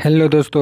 Hello دوستو،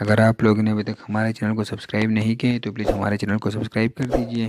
اگر آپ لوگوں نے ابھی تک ہمارے چینل کو سبسکرائب نہیں کیے تو پلیز ہمارے چینل کو سبسکرائب کر دیجئے۔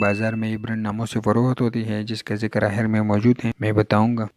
بازار میں یہ برانڈ ناموں سے فروخت ہوتی ہے جس کا ذکر آخر میں موجود ہے، میں بتاؤں گا۔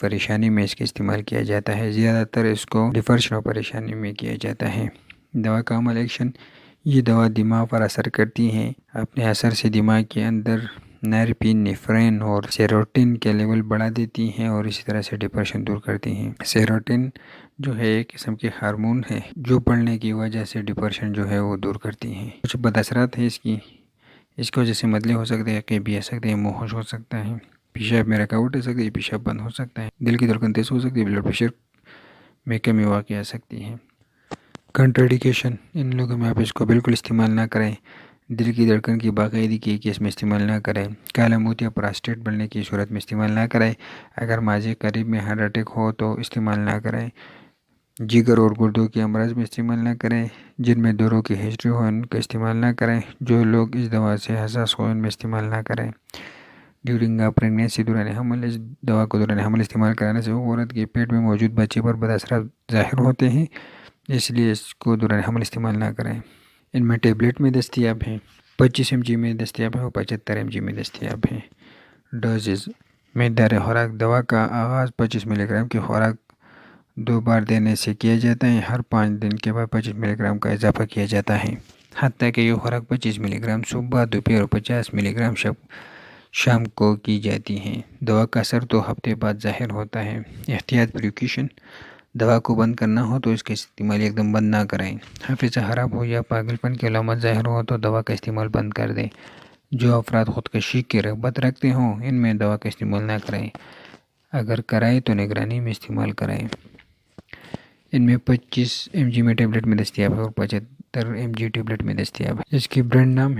پریشانی میں اس کا استعمال کیا جاتا ہے، زیادہ تر اس کو ڈپریشن اور پریشانی میں کیا جاتا ہے۔ دوا کا عمل ایکشن: یہ دوا دماغ پر اثر کرتی ہے، اپنے اثر سے دماغ کے اندر نیرپین، نیفرین اور سیروٹونن کے لیول بڑھا دیتی ہیں اور اسی طرح سے ڈپریشن دور کرتی ہیں۔ سیروٹونن جو ہے ایک قسم کے ہارمون ہے جو بڑھنے کی وجہ سے ڈپریشن جو ہے وہ دور کرتی ہیں۔ کچھ بد اثرات ہیں اس کی وجہ سے متلے ہو سکتے ہیں، قیبی آ سکتے ہیں، منہوش ہو سکتا ہے، پیشاب میں رکاوٹ آ سکتی ہے، پیشاب بند ہو سکتا ہے، دل کی دھڑکن تیز ہو سکتی ہے، بلڈ پریشر میں کمی واقع آ سکتی ہے۔ کنٹراڈیکیشن: ان لوگوں میں آپ اس کو بالکل استعمال نہ کریں۔ دل کی دھڑکن کی باقاعدگی کے کیس میں استعمال نہ کریں۔ کالا موتیا پراسٹیٹ بڑھنے کی صورت میں استعمال نہ کریں۔ اگر ماضی قریب میں ہارٹ اٹیک ہو تو استعمال نہ کریں۔ جگر اور گردوں کے امراض میں استعمال نہ کریں۔ جن میں دوروں کی ہسٹری ہو ان کا استعمال نہ کریں۔ جو لوگ اس دوا سے حساس ہو ان میں استعمال نہ کریں۔ ڈیورنگ پریگنینسی، دوران حمل، اس دوا کو دوران حمل استعمال کرانے سے عورت کے پیٹ میں موجود بچے پر بد اثرات ظاہر ہوتے ہیں، اس لیے اس کو دوران حمل استعمال نہ کریں۔ ان میں ٹیبلٹ میں دستیاب ہیں، 25 mg میں دستیاب ہیں اور 75 mg میں دستیاب ہیں۔ ڈوزز: مقدار خوراک: دوا کا آغاز 25 ملی گرام کی خوراک 2 بار دینے سے کیا جاتا ہے۔ ہر 5 دن کے بعد 25 ملی گرام کا اضافہ کیا جاتا ہے، حتیٰ کہ یہ خوراک 25 ملی گرام صبح، دوپہر اور 50 ملی گرام شام کو کی جاتی ہے۔ دوا کا اثر 2 ہفتے بعد ظاہر ہوتا ہے۔ احتیاط پریکاشن: دوا کو بند کرنا ہو تو اس کا استعمال ایک دم بند نہ کریں۔ حافظہ خراب ہو یا پاگل پن کی علامات ظاہر ہو تو دوا کا استعمال بند کر دیں۔ جو افراد خودکشی کی رغبت رکھتے ہوں ان میں دوا کا استعمال نہ کریں، اگر کرائیں تو نگرانی میں استعمال کریں۔ ان میں 25 mg میں ٹیبلٹ میں دستیاب ہے اور 75 mg ٹیبلٹ میں دستیاب ہے۔ اس کی برانڈ نام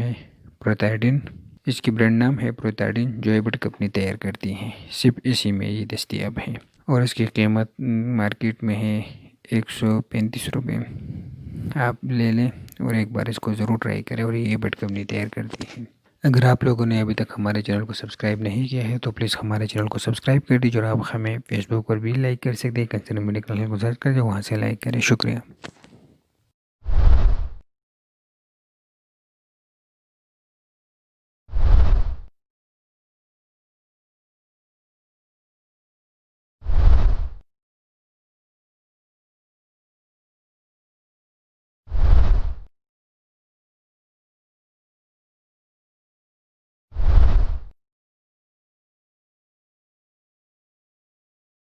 ہے پروتاڈین جو ایبٹ کمپنی تیار کرتی ہے، صرف اسی میں یہ دستیاب ہے اور اس کی قیمت مارکیٹ میں ہے 135 روپے۔ آپ لے لیں اور ایک بار اس کو ضرور ٹرائی کریں، اور یہ ایبٹ کمپنی تیار کرتی ہے۔ اگر آپ لوگوں نے ابھی تک ہمارے چینل کو سبسکرائب نہیں کیا ہے تو پلیز ہمارے چینل کو سبسکرائب کر دیجیے، اور آپ ہمیں فیس بک پر بھی لائک کر سکتے ہیں، کنسلر میڈیکل ہیلتھ کو سرچ کر کے وہاں سے لائک کریں۔ شکریہ۔